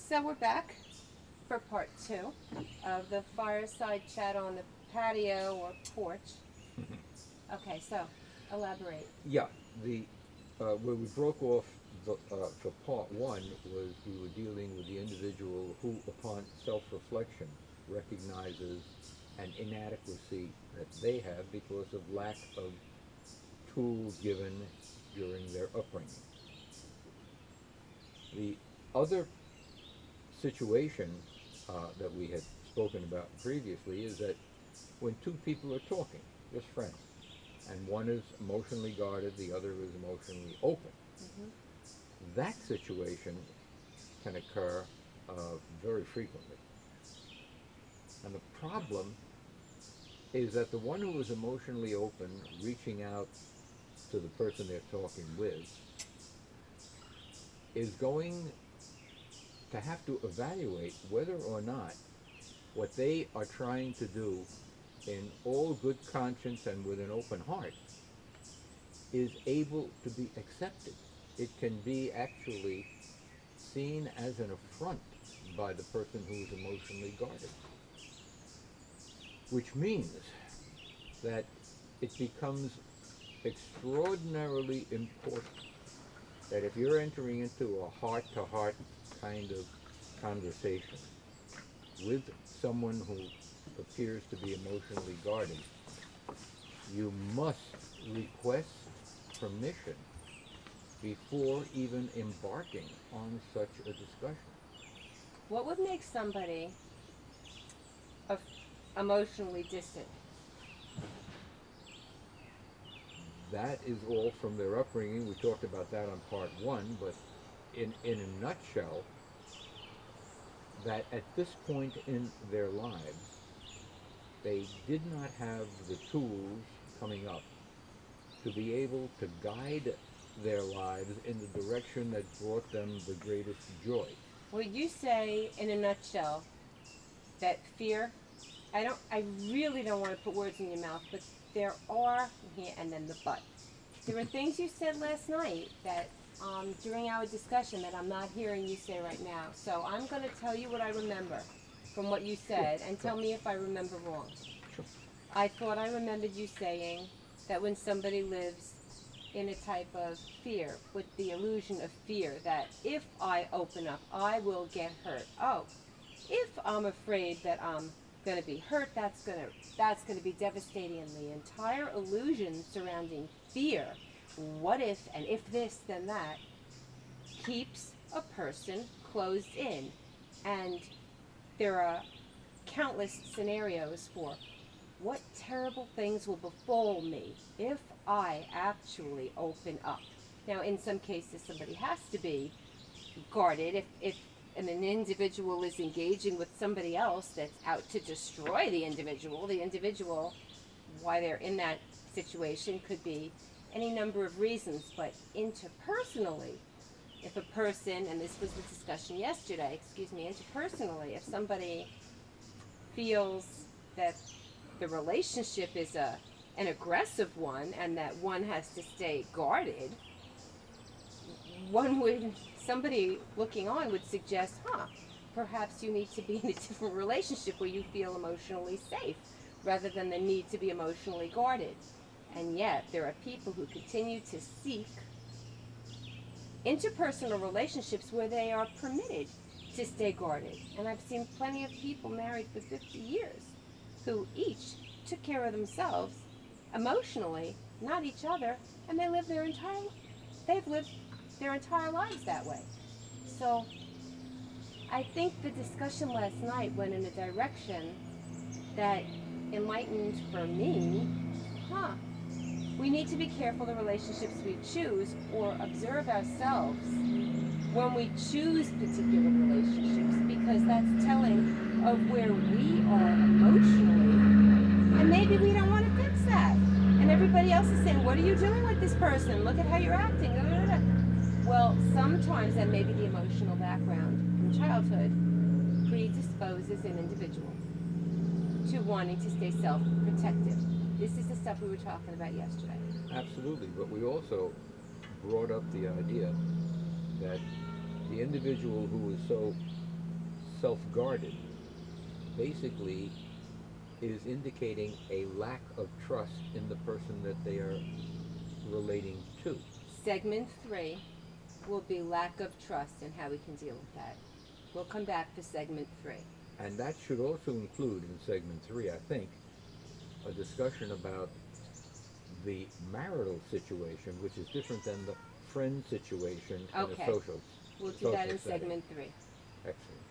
So we're back for part 2 of the fireside chat on the patio or porch. Okay, so elaborate. Yeah, the where we broke off for part one was we were dealing with the individual who, upon self-reflection, recognizes an inadequacy that they have because of lack of tools given during their upbringing. The other situation that we had spoken about previously is that when two people are talking, just friends, and one is emotionally guarded, the other is emotionally open, Mm-hmm. that situation can occur very frequently. And the problem is that the one who is emotionally open, reaching out to the person they're talking with, is going to have to evaluate whether or not what they are trying to do in all good conscience and with an open heart is able to be accepted. It can be actually seen as an affront by the person who is emotionally guarded, which means that it becomes extraordinarily important that if you're entering into a heart-to-heart kind of conversation with someone who appears to be emotionally guarded, you must request permission before even embarking on such a discussion. What would make somebody of emotionally distant? That is all from their upbringing. We talked about that on part one, but in a nutshell, that at this point in their lives, they did not have the tools coming up to be able to guide their lives in the direction that brought them the greatest joy. Would you say, in a nutshell, that fear? I really don't want to put words in your mouth, but there are here and then the but. There were things you said last night that during our discussion that I'm not hearing you say right now. So I'm going to tell you what I remember from what you said, and tell me if I remember wrong. Sure. I thought I remembered you saying that when somebody lives in a type of fear, with the illusion of fear, that if I open up, I will get hurt. Oh, if I'm afraid that I'm going to be hurt, that's going to be devastating. And the entire illusion surrounding fear, what if, and if this, then that, keeps a person closed in. And there are countless scenarios for what terrible things will befall me if I actually open up. Now, in some cases, somebody has to be guarded. If an individual is engaging with somebody else that's out to destroy the individual, why they're in that situation could be any number of reasons. But interpersonally, if a person, and this was the discussion yesterday, interpersonally, if somebody feels that the relationship is an aggressive one and that one has to stay guarded, somebody looking on would suggest, perhaps you need to be in a different relationship where you feel emotionally safe rather than the need to be emotionally guarded. And yet there are people who continue to seek interpersonal relationships where they are permitted to stay guarded. And I've seen plenty of people married for 50 years who each took care of themselves emotionally, not each other, and they've lived their entire lives that way. So I think the discussion last night went in a direction that enlightened for me, we need to be careful the relationships we choose, or observe ourselves when we choose particular relationships, because that's telling of where we are emotionally, and maybe we don't want to fix that. And everybody else is saying, what are you doing with this person? Look at how you're acting. Well, sometimes that may be the emotional background from childhood predisposes an individual to wanting to stay self-protective. This is the stuff we were talking about yesterday. Absolutely, but we also brought up the idea that the individual who is so self-guarded basically is indicating a lack of trust in the person that they are relating to. Segment 3 will be lack of trust and how we can deal with that. We'll come back to segment 3. And that should also include in segment 3, I think, a discussion about the marital situation, which is different than the friend situation in a Okay. social We'll do that in setting. segment 3. Excellent.